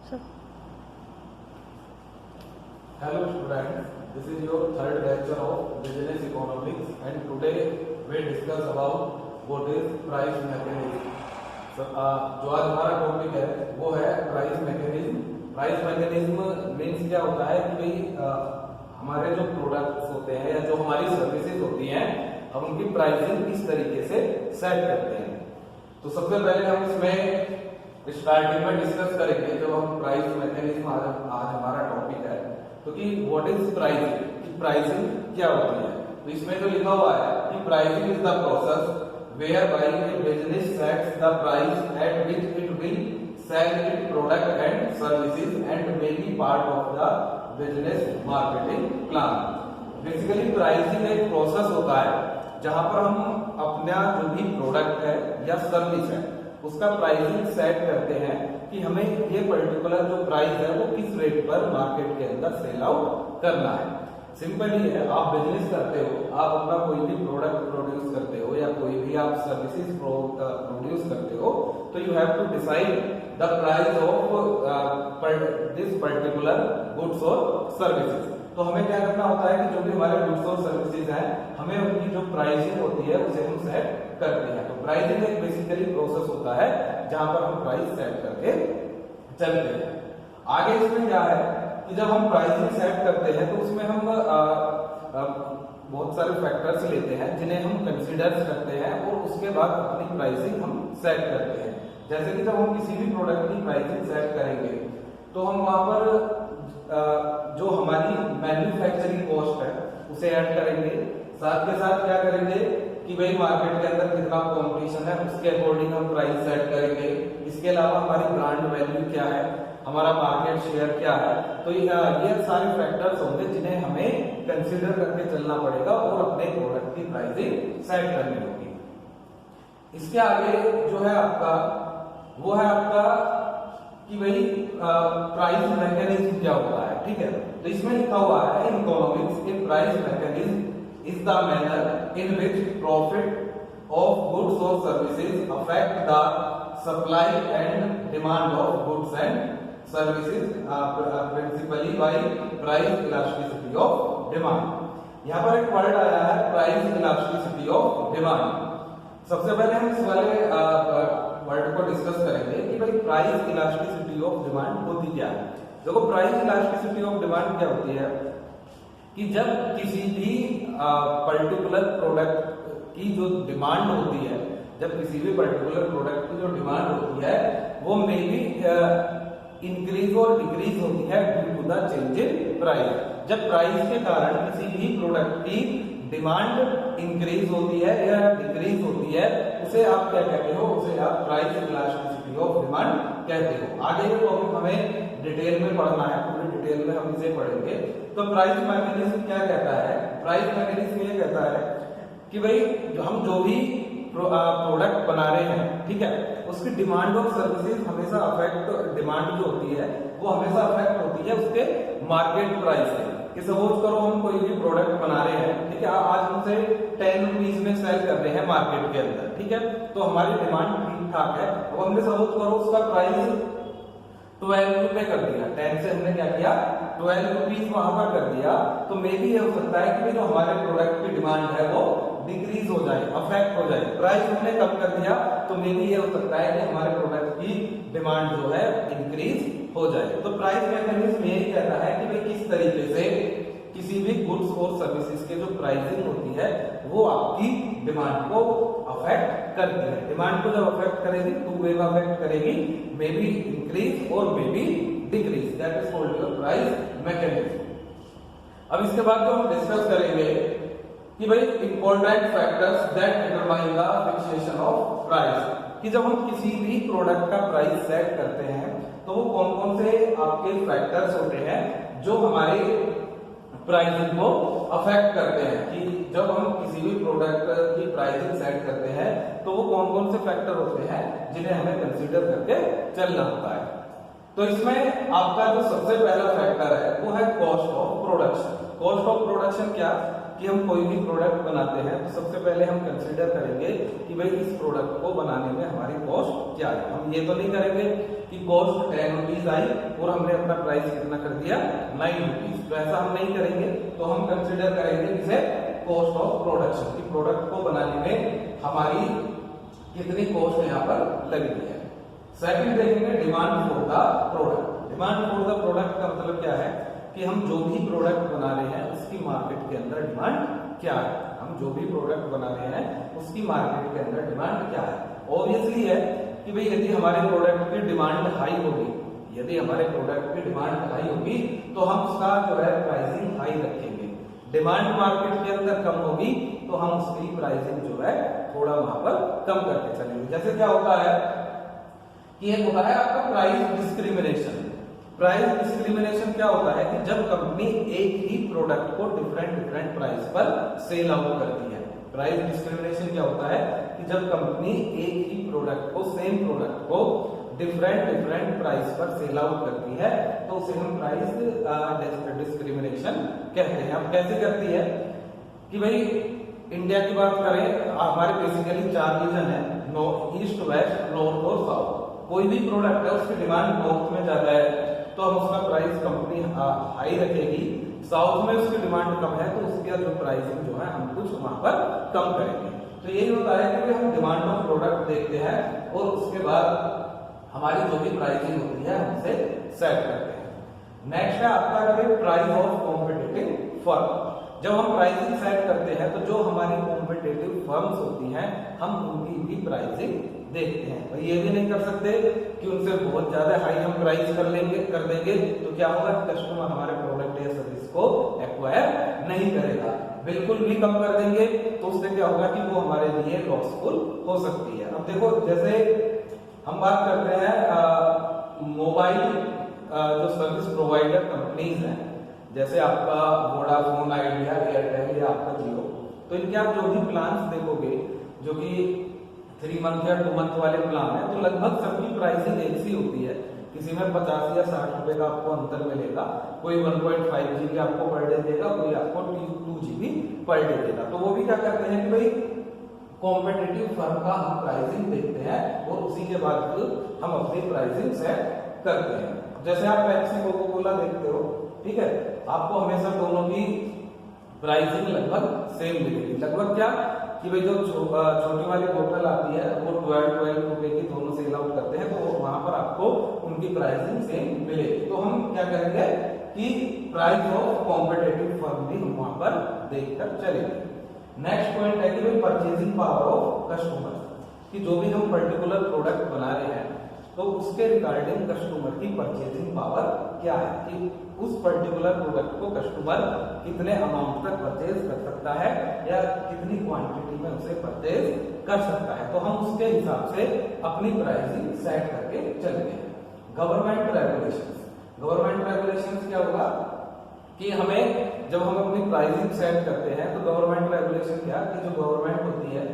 Sir. Hello students, this is your third lecture of business economics and today we discuss about what is price mechanism. जो आज हमारा topic है वो है price mechanism. Price mechanism means क्या होता है कि भाई हमारे जो प्रोडक्ट्स होते हैं या जो हमारी सर्विसेज होती हैं हम उनकी प्राइसिंग किस तरीके से सेट करते हैं. तो सबसे पहले हम इसमें स्टार्टिंग में डिस्कस करेंगे जब हम प्राइस मैकेनिज्म आज हमारा टॉपिक है तो कि व्हाट इज प्राइसिंग, कि प्राइसिंग क्या होती है. तो इसमें जो लिखा हुआ है कि pricing is the process whereby a business sets the price at which it will sell its product and services and may be part of the business marketing plan. Basically pricing एक प्रोसेस होता है जहां पर हम अपना जो भी product है या सर्विस है उसका प्राइसिंग सेट करते हैं कि हमें ये पर्टिकुलर जो प्राइस है वो किस रेट पर मार्केट के अंदर सेल आउट करना है. सिंपल ही है, आप बिजनेस करते हो, आप अपना कोई भी प्रोडक्ट प्रोड्यूस करते हो या कोई भी आप सर्विसेज प्रोड्यूस करते हो तो you have to decide the price of this particular goods और सर्विसेज. तो हमें क्या करना होता है कि जो भी हमारे गुड्स और सर्विसेज हैं हमें उनकी जो प्राइसिंग होती है उसे हम सेट करते हैं. तो प्राइसिंग एक बेसिकली प्रोसेस होता है जहां पर हम प्राइस सेट करके चलते हैं. आगे इसमें क्या है कि जब हम प्राइसिंग सेट करते हैं तो उसमें हम बहुत सारे फैक्टर्स लेते हैं जिन्हें हम कंसीडर करते हैं और उसके बाद अपनी प्राइसिंग हम सेट करते हैं. जैसे कि जब हम किसी भी प्रोडक्ट की प्राइसिंग सेट करेंगे तो हम वहां पर जो हमारी मैन्युफैक्चरिंग कॉस्ट है उसे ऐड करेंगे. साथ के साथ क्या करेंगे कि भाई मार्केट के अंदर कितना कंपटीशन है उसके अकॉर्डिंग हम प्राइस सेट करेंगे. इसके अलावा हमारी ब्रांड वैल्यू क्या है, हमारा मार्केट शेयर क्या है. तो ये सारे फैक्टर्स होंगे जिन्हें हमें कंसीडर करके चलना पड़ेगा और अपने प्रोडक्ट की प्राइसिंग सेट करनी होगी. इसके आगे जो है आपका वो है आपका कि भाई प्राइस मैकेनिज्म क्या होता है. ठीक है, तो इसमें लिखा हुआ है in economics a price mechanism is the manner in which profit of goods और services affect the supply and demand of goods and services principally by price elasticity of demand. यहाँ पर एक वर्ड आया है प्राइस इलास्टिसिटी ऑफ डिमांड. सबसे पहले हम इस वाले वर्ड को डिस्कस करेंगे कि भाई प्राइस इलास्टिसिटी ऑफ डिमांड होती क्या है. देखो प्राइस इलास्टिसिटी ऑफ डिमांड क्या होती है कि जब किसी भी पर्टिकुलर प्रोडक्ट की जो डिमांड होती है, जब किसी भी पर्टिकुलर प्रोडक्ट की जो डिमांड होती है वो मे बी इंक्रीज और डिक्रीज होती है due to the change in price. जब प्राइस के कारण किसी भी प्रोडक्ट की डिमांड इंक्रीज होती है या डिक्रीज होती है उसे आप क्या कहते हो, उसे आप प्राइस इलास्टिसिटी ऑफ डिमांड कहते हो. आगे ये टॉपिक हमें डिटेल में पढ़ना है, पूरी डिटेल में हम इसे पढ़ेंगे. तो प्राइस मैकेनिज्म क्या कहता है, प्राइस मैकेनिज्म ये कहता है कि भाई हम जो भी प्रोडक्ट बना रहे हैं, ठीक है, उसकी डिमांड और सर्विसेज हमेशा अफेक्ट, डिमांड जो होती है वो हमेशा अफेक्ट होती है उसके मार्केट प्राइस से. कि सपोज करो हम कोई भी प्रोडक्ट बना रहे हैं, ठीक है, आज हमसे 10 रुपीज में सेल कर रहे हैं मार्केट के अंदर, ठीक है, तो हमारी डिमांड ठीक ठाक है. अब हमने सपोज करो उसका प्राइस 12 रुपए कर दिया, 10 से हमने क्या किया 12 रुपीज वहां पर कर दिया. तो मे भी ये हो सकता है कि जो हमारे प्रोडक्ट की डिमांड है वो डिक्रीज हो जाए, अफेक्ट हो जाए. प्राइस हमने कम कर दिया तो मे भी ये हो सकता है कि हमारे प्रोडक्ट की डिमांड जो है इंक्रीज हो जाए. तो प्राइस मैकेनिज्म यही कहता है कि भाई किस तरीके से किसी भी गुड्स और सर्विसेज के जो प्राइसिंग होती है वो आपकी डिमांड को अफेक्ट करती है. डिमांड को जब अफेक्ट करेगी टू वे में अफेक्ट करेगी, मे बी इंक्रीज और may be decrease. That is called your price mechanism. अब इसके बाद जो हम डिस्कस करेंगे कि भाई important factors that determine the fixation of price. कि जब हम किसी भी प्रोडक्ट का प्राइस सेट करते हैं तो वो कौन कौन से आपके फैक्टर्स होते हैं जो हमारे प्राइसिंग को अफेक्ट करते हैं. कि जब हम किसी भी प्रोडक्ट की प्राइसिंग सेट करते हैं तो वो कौन कौन से फैक्टर होते हैं जिन्हें हमें कंसीडर करके चलना होता है. तो इसमें आपका जो सबसे पहला फैक्टर है वो है cost of production. Cost of production क्या कि हम कोई भी प्रोडक्ट बनाते हैं तो सबसे पहले हम कंसीडर करेंगे कि भाई इस प्रोडक्ट को बनाने में हमारी कॉस्ट क्या है। हम ये तो नहीं करेंगे कि कॉस्ट 10 रुपीज आई और हमने अपना प्राइस कितना कर दिया 9 रुपीज, तो ऐसा हम नहीं करेंगे। तो हम कंसीडर करेंगे इसे कॉस्ट ऑफ प्रोडक्शन, कि प्रोडक्ट को बनाने में हमारी कितनी कॉस्ट यहाँ पर लगती है। सेकंड देखेंगे demand for the product. Demand for the product का मतलब क्या है कि हम जो भी प्रोडक्ट बना रहे हैं उसकी मार्केट के अंदर डिमांड क्या है। हम जो भी प्रोडक्ट बना रहे हैं उसकी मार्केट के अंदर डिमांड क्या है। ऑब्वियसली है कि भाई यदि हमारे प्रोडक्ट की डिमांड हाई होगी, यदि हमारे प्रोडक्ट की डिमांड हाई होगी तो हम उसका जो है प्राइसिंग हाई रखेंगे। डिमांड मार्केट के अंदर कम होगी तो हम उसकी प्राइसिंग जो है थोड़ा वहां पर कम करके चलेंगे। जैसे क्या होता है कि एक होता है आपका प्राइस डिस्क्रिमिनेशन। प्राइस डिस्क्रिमिनेशन क्या होता है कि जब कंपनी एक ही प्रोडक्ट को डिफरेंट प्राइस पर सेल आउट करती है। प्राइस डिस्क्रिमिनेशन क्या होता है कि जब कंपनी एक ही प्रोडक्ट को, सेम प्रोडक्ट को डिफरेंट प्राइस पर सेल आउट करती है तो उसे हम प्राइस डिस्क्रिमिनेशन कहते हैं। अब कैसे करती है कि भाई इंडिया की बात करें, हमारे बेसिकली 4 रीजन है, ईस्ट, वेस्ट, नॉर्थ और साउथ। कोई भी प्रोडक्ट है उसकी डिमांड नॉर्थ में ज्यादा है तो हम उसका प्राइस कंपनी हाई रखेगी। साउथ में उसकी डिमांड कम है तो उसका जो प्राइसिंग जो है हम कुछ वहां पर कम करेंगे। तो यही होता है कि हम डिमांड ऑफ प्रोडक्ट देखते हैं और उसके बाद हमारी जो भी प्राइसिंग होती है हम उसे सेट करते हैं। नेक्स्ट है आपका प्राइस ऑफ कॉम्पिटिटिव फर्म। जब हम प्राइसिंग सेट करते हैं तो जो हमारी कॉम्पिटिटिव फर्म्स होती हैं हम उनकी भी प्राइसिंग देखते हैं। और ये भी नहीं कर सकते कि उनसे बहुत ज्यादा हाई हम प्राइस कर देंगे तो क्या होगा, कस्टमर हमारे प्रोडक्ट या सर्विस को एक्वायर नहीं करेगा। बिल्कुल भी कम कर देंगे तो उससे क्या होगा कि वो हमारे लिए लॉसफुल हो सकती है। अब देखो, जैसे हम बात करते हैं मोबाइल जो सर्विस प्रोवाइडर कंपनीज हैं, जैसे आपका वोडाफोन, आइडिया, एयरटेल या आपका जियो, तो इनके आप जो भी प्लान्स देखोगे जो कि 3 मंथ या 2 मंथ वाले प्लान है तो लगभग सबकी प्राइसिंग एक सी होती है। किसी में 50 या 60 रुपए का आपको अंतर मिलेगा। कोई 1.5 GB आपको पर डे देगा, कोई आपको 2 GB पर डे देगा। तो वो भी क्या करते हैं कि भाई कॉम्पिटिटिव फर्म का हम प्राइसिंग देखते हैं और उसी के बाद हम अपनी प्राइसिंग सेट करते हैं। जैसे आप पेप्सी, कोका कोला देखते हो, ठीक है, आपको हमेशा दोनों की प्राइसिंग लगभग सेम मिलेगी। लगभग क्या कि भाई जो छोटी वाली बोतल आती है वो 12 रुपए की दोनों सेल आउट करते हैं तो वहां पर आपको उनकी प्राइसिंग सेम मिलेगी। तो हम क्या करेंगे कि प्राइस ऑफ कॉम्पिटिटिव फर्म भी हम वहां पर देखकर चलेंगे। नेक्स्ट पॉइंट है कि भाई परचेजिंग पावर ऑफ कस्टमर, कि जो भी हम पर्टिकुलर प्रोडक्ट बना रहे हैं तो उसके रिगार्डिंग कस्टमर की परचेजिंग पावर क्या है, कि उस पर्टिकुलर प्रोडक्ट को कस्टमर कितने अमाउंट तक परचेज कर सकता है या कितनी क्वांटिटी में उसे परचेज कर सकता है। तो हम उसके हिसाब से अपनी प्राइसिंग सेट करके चलेंगे। गवर्नमेंट रेगुलेशंस, गवर्नमेंट रेगुलेशंस क्या होगा कि हमें जब हम अपनी प्राइसिंग सेट करते हैं तो गवर्नमेंट रेगुलेशन क्या, कि जो गवर्नमेंट होती है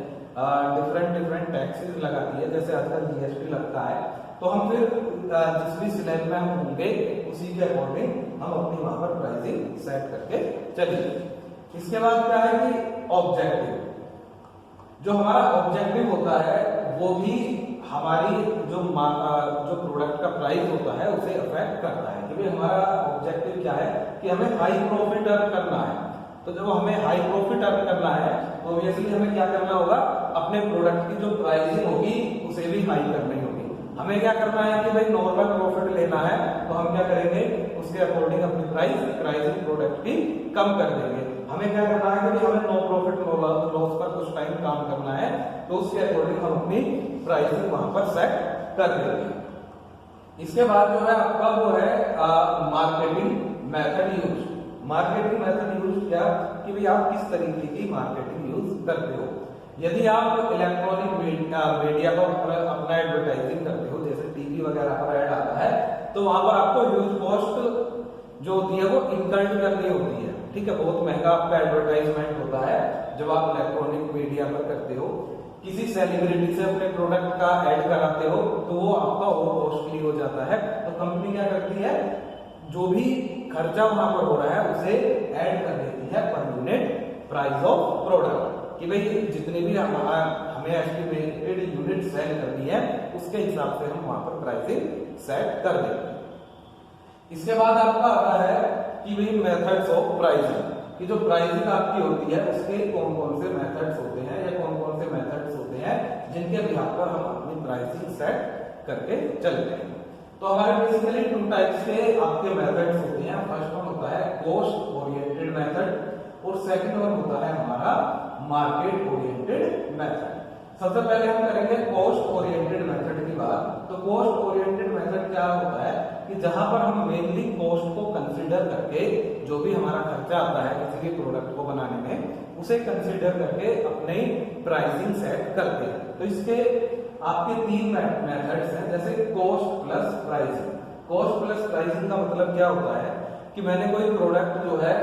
डिफरेंट टैक्सेस लगाती है। जैसे आजकल जीएसटी लगता है तो हम फिर जिस भी स्लैब में हम होंगे उसी के अकॉर्डिंग हम अपनी वहां पर प्राइसिंग सेट करके चलेंगे। इसके बाद क्या है कि ऑब्जेक्टिव, जो हमारा ऑब्जेक्टिव होता है वो भी हमारी जो प्रोडक्ट का प्राइस होता है उसे अफेक्ट करता है। कि भाई हमारा ऑब्जेक्टिव क्या है कि हमें हाई प्रॉफिट अर्न करना है। तो जब हमें हाई प्रॉफिट अर्न करना है तो ऑब्वियसली हमें क्या करना होगा, अपने प्रोडक्ट की जो प्राइसिंग होगी उसे भी हाई करनी होगी। हमें क्या करना है कि भाई नॉर्मल प्रॉफिट लेना है तो हम क्या करेंगे, उसके अकॉर्डिंग अपनी प्राइसिंग प्रोडक्ट की कम कर देंगे। हमें क्या करना है कि हमें नो प्रॉफिट नो लॉस पर कुछ टाइम काम करना है तो उसके अकॉर्डिंग हम अपनी प्राइसिंग वहां पर सेट कर देंगे। इसके बाद जो है आपका वो है marketing method use. Marketing method use क्या, कि भाई आप किस तरीके की मार्केटिंग यूज करते हो। यदि आप इलेक्ट्रॉनिक मीडिया पर अपना एडवर्टाइजिंग करते हो, जैसे टीवी वगैरह पर ऐड आता है तो वहां पर आपको ह्यूज कॉस्ट जो होती है वो इनकर्ड करनी होती है। ठीक है, बहुत महंगा आपका एडवर्टाइजमेंट होता है जब आप इलेक्ट्रॉनिक मीडिया पर करते हो। किसी सेलिब्रिटी से अपने प्रोडक्ट का ऐड कराते हो तो वो आपका और कॉस्टली हो जाता है। तो कंपनी क्या करती है, जो भी खर्चा वहां पर हो रहा है उसे ऐड कर देती है per unit price of product, कि भाई जितने भी हमें एस्टिमेटेड यूनिट सेल करनी है उसके हिसाब से हम वहां पर प्राइसिंग सेट कर देंगे। इसके बाद आपका आता है कि भाई मेथड्स ऑफ प्राइसिंग, कि जो प्राइसिंग आपकी होती है उसके कौन कौन से मेथड्स होते हैं या कौन कौन से मेथड्स होते हैं जिनके बिहाफ पर हम अपनी प्राइसिंग सेट करके चलते हैं। तो हमारे बेसिकली 2 टाइप्स के आपके मेथड्स होते हैं। फर्स्ट वन होता है कॉस्ट ओरिएंटेड मेथड और सेकंड वन होता है हमारा मार्केट ओरिएंटेड मेथड। सबसे पहले हम करेंगे कॉस्ट ओरिएंटेड मेथड की बात। तो कॉस्ट ओरिएंटेड मेथड क्या होता है कि जहां पर हम मेनली कॉस्ट को कंसीडर करके जो भी हमारा खर्चा आता है किसी भी प्रोडक्ट को बनाने में उसे कंसीडर करके अपने प्राइसिंग सेट करते हैं। तो इसके आपके 3 मेथड्स हैं, जैसे cost plus pricing. Cost plus pricing का मतलब क्या होता है कि मैंने कोई प्रोडक्ट जो है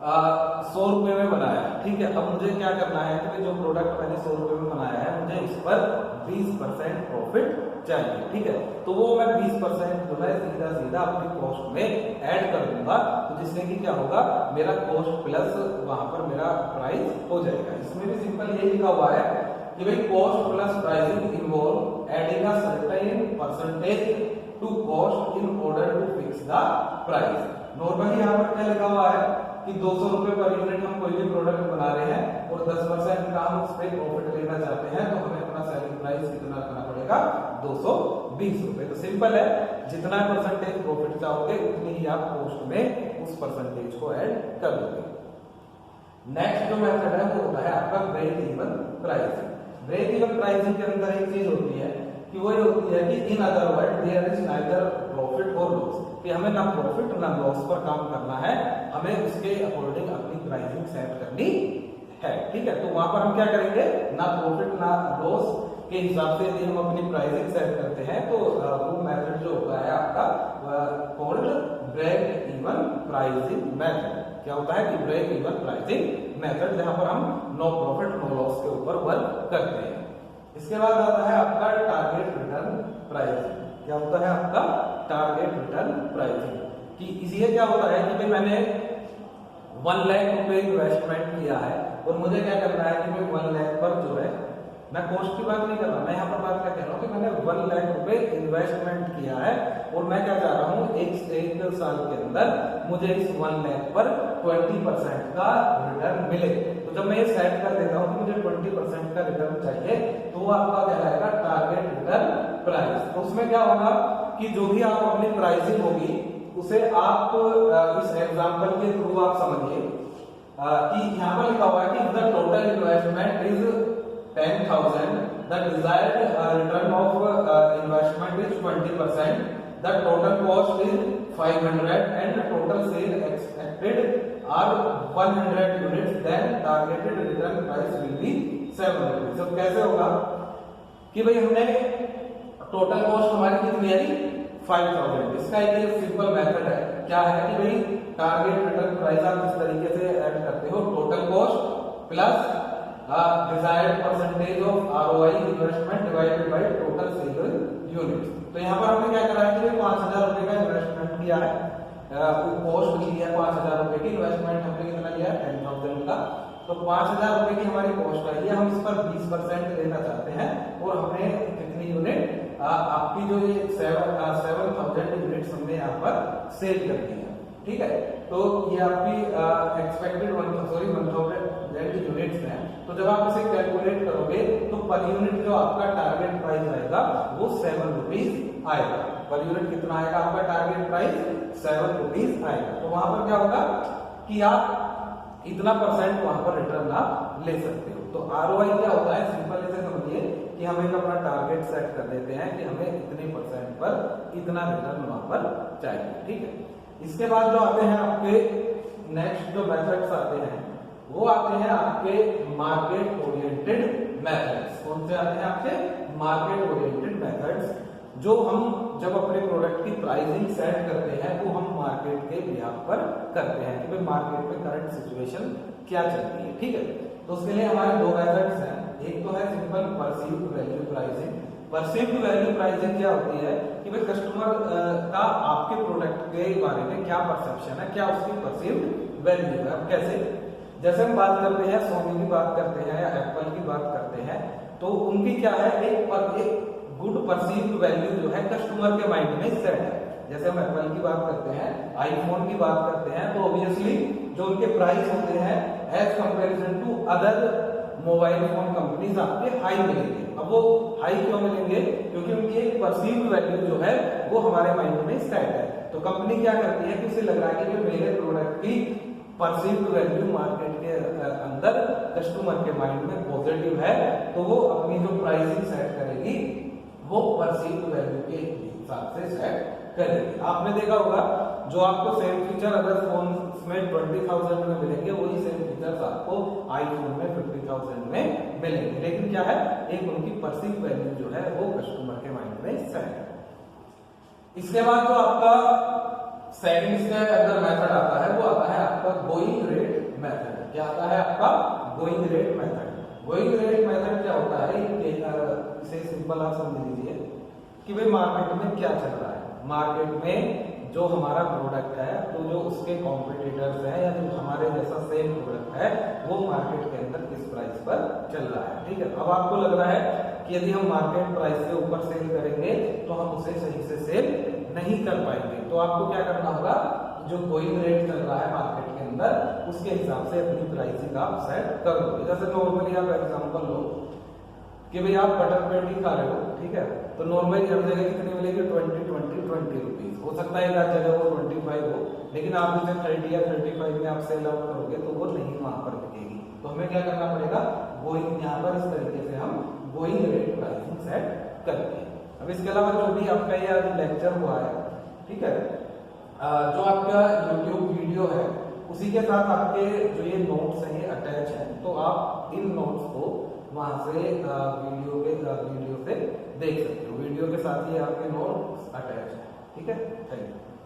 100 रुपए में बनाया, ठीक है। अब मुझे क्या करना है कि जो प्रोडक्ट मैंने 100 रुपए में बनाया है मुझे इस पर 20% प्रॉफिट चाहिए, ठीक है। तो वो मैं 20% जो है सीधा सीधा अपनी कॉस्ट में ऐड कर दूंगा, तो जिससे कि क्या होगा मेरा कॉस्ट प्लस वहां पर मेरा प्राइस हो जाएगा। इसमें भी सिंपल यही लिखा हुआ है कि भाई cost plus pricing involve adding a certain percentage to cost in order to fix the price. Normally यहाँ पर क्या लिखा हुआ है कि 200 रुपए पर यूनिट हम कोई भी प्रोडक्ट बना रहे हैं और 10% का हम उस पर प्रॉफिट लेना चाहते हैं, तो हमें अपना सेलिंग प्राइस कितना रखना पड़ेगा 220 रुपए। तो सिंपल है, जितना परसेंटेज प्रॉफिट चाहोगे उतनी ही आप कॉस्ट में उस परसेंटेज को ऐड कर दोगे। नेक्स्ट जो मेथड है वो होता है आपका break even pricing. Break even pricing के अंदर एक चीज होती है कि वो ये होती है कि in other word there is neither profit और लॉस, कि हमें ना प्रॉफिट ना लॉस पर काम करना है, हमें उसके अकॉर्डिंग अपनी प्राइसिंग सेट करनी है, ठीक है। तो वहां पर हम क्या करेंगे, ना प्रॉफिट ना लॉस के हिसाब से यदि हम अपनी प्राइसिंग सेट करते हैं तो वो मेथड जो होता है आपका called break even pricing method. क्या होता है कि ब्रेक इवन प्राइसिंग मेथड, जहां पर हम नो प्रॉफिट नो लॉस के ऊपर वर्क करते हैं। इसके बाद आता है आपका टारगेट रिटर्न प्राइसिंग। क्या होता है आपका टारगेट रिटर्न प्राइसिंग, कि इसलिए क्या होता है कि भाई मैंने 1 लाख रुपए इन्वेस्टमेंट किया है और मुझे क्या करना है कि भाई 1 लाख पर जो है, मैं कॉस्ट की बात नहीं कर रहा, मैं यहाँ पर बात क्या कह रहा हूँ कि मैंने 1 लाख रुपए इन्वेस्टमेंट किया है और मैं क्या चाह रहा हूँ एक साल के अंदर मुझे इस 1 लाख पर 20% का रिटर्न मिले। तो जब मैं ये सेट कर देता हूँ कि मुझे 20% का रिटर्न चाहिए, तो वो आपका कहलाएगा टारगेट रिटर्न प्राइस। तो उसमें क्या होगा कि जो भी आप अपनी प्राइसिंग होगी उसे आप इस एग्जांपल के थ्रू आप समझिए कि यहाँ पर लिखा हुआ है कि the total investment is 10,000, the desired return of investment is 20%, the total cost is 500 and the total sale expected are 100 units, then targeted return price will be 700। सब कैसे होगा कि भाई हमने टोटल कॉस्ट हमारी कितनी आई 5000। इसका एक सिंपल मेथड है, क्या है कि भाई टारगेट रिटर्न प्राइस आप इस तरीके से ऐड करते हो, total cost plus desired percentage of ROI investment divided by total sale units. तो यहाँ पर हमने क्या करा है कि 5000 रुपए का इन्वेस्टमेंट किया है, कॉस्ट ली है 5000 रुपए की, इन्वेस्टमेंट हमने कितना लिया है 10,000 का, तो 5000 रुपए की हमारी कॉस्ट आई है, हम इस पर 20% लेना चाहते हैं और हमें कितनी यूनिट आपकी जो ये 7000 यूनिट्स हमने यहाँ पर सेल कर दी है, ठीक है। तो ये आपकी एक्सपेक्टेड 1000 यूनिट्स हैं। तो जब आप इसे कैलकुलेट करोगे तो पर यूनिट जो आपका टारगेट प्राइस आएगा वो 7 रुपीज आएगा। पर यूनिट कितना आएगा आपका टारगेट प्राइस 7 रुपीज आएगा। तो वहां पर क्या होगा कि आप इतना परसेंट वहां पर रिटर्न आप ले सकते हो। तो आरओआई क्या होता है, सिंपल ऐसे समझिए कि हम एक अपना टारगेट सेट कर देते हैं कि हमें इतने परसेंट पर इतना रिटर्न वहां पर चाहिए, ठीक है। इसके बाद जो आते हैं आपके नेक्स्ट जो मेथड्स आते हैं वो आते हैं आपके मार्केट ओरिएंटेड मेथड्स। कौन से आते हैं आपके मार्केट ओरिएंटेड मेथड्स, जो हम जब अपने प्रोडक्ट की प्राइसिंग सेट करते हैं वो हम मार्केट के बिहाफ पर करते हैं कि भाई मार्केट में करंट सिचुएशन क्या चल रही है, ठीक है। तो उसके लिए हमारे 2 मेथड्स हैं, एक तो है simple perceived value pricing. Perceived value pricing क्या होती है कि भाई कस्टमर का आपके प्रोडक्ट के बारे में क्या परसेप्शन है, क्या उसकी परसीव्ड वैल्यू है। अब कैसे जैसे हम बात करते हैं सोनी की बात करते हैं या एप्पल की बात करते हैं, तो उनकी क्या है, एक गुड परसीव्ड वैल्यू जो है कस्टमर के माइंड में सेट है। जैसे हम एप्पल की बात करते हैं, आईफोन की बात करते हैं, तो ऑब्वियसली जो उनके प्राइस होते हैं as comparison to other mobile phone companies आपके हाई मिलेंगे। अब वो हाई क्यों मिलेंगे, क्योंकि उनकी एक परसीव्ड वैल्यू जो है वो हमारे माइंड में सेट है। तो कंपनी क्या करती है कि उसे लग रहा है कि मेरे प्रोडक्ट की परसीव्ड वैल्यू मार्केट के अंदर कस्टमर के माइंड में पॉजिटिव है, तो वो अपनी जो प्राइसिंग सेट करेगी वो परसीव्ड वैल्यू के हिसाब से सेट करेगी। आपने देखा होगा जो आपको सेम फीचर अदर फोन में 20,000 में मिलेंगे, वही सेम फीचर्स आपको आईफोन में 50,000 में मिलेंगे। लेकिन क्या है, एक उनकी परसीव्ड वैल्यू जो है वो कस्टमर के माइंड में सेट है। इसके बाद जो आपका सेकंड इसके अंदर मेथड आता है वो आता है आपका गोइंग रेट मेथड। क्या आता है आपका going rate method. Going rate method क्या होता है, इसे सिंपल आप समझ लीजिए कि भाई मार्केट में क्या चल रहा है, मार्केट में जो हमारा प्रोडक्ट है, तो जो उसके कॉम्पिटिटर्स हैं या जो हमारे जैसा सेम प्रोडक्ट है वो मार्केट के अंदर किस प्राइस पर चल रहा है। ठीक है, अब आपको लग रहा है कि यदि हम मार्केट प्राइस के ऊपर सेल करेंगे तो हम उसे सही से सेल नहीं कर पाएंगे। तो आपको क्या करना होगा, जो गोइंग रेट चल रहा है मार्केट के अंदर उसके हिसाब से अपनी प्राइसिंग आप सेट करोगे। जैसे नॉर्मली आप एग्जांपल लो कि भाई आप बटर पेंट ही खा रहे हो, ठीक है, तो नॉर्मली हर जगह कितनी मिलेगी, 20 रुपीज। हो सकता है हर जगह वो 25 हो, लेकिन आप इसे 30 या 35 में आप सेल आउट करोगे तो वो नहीं वहां पर बिकेगी। तो हमें क्या करना पड़ेगा, गोइंग, यहाँ पर इस तरीके से हम गोइंग रेट प्राइसिंग सेट करते हैं। अब इसके अलावा जो भी आपका ये आज लेक्चर हुआ है, ठीक है, जो आपका YouTube वीडियो है उसी के साथ आपके जो ये नोट्स हैं ये अटैच हैं, तो आप इन नोट्स को वहां से वीडियो से देख सकते हो। वीडियो के साथ ही आपके नोट्स अटैच है। ठीक है, थैंक यू।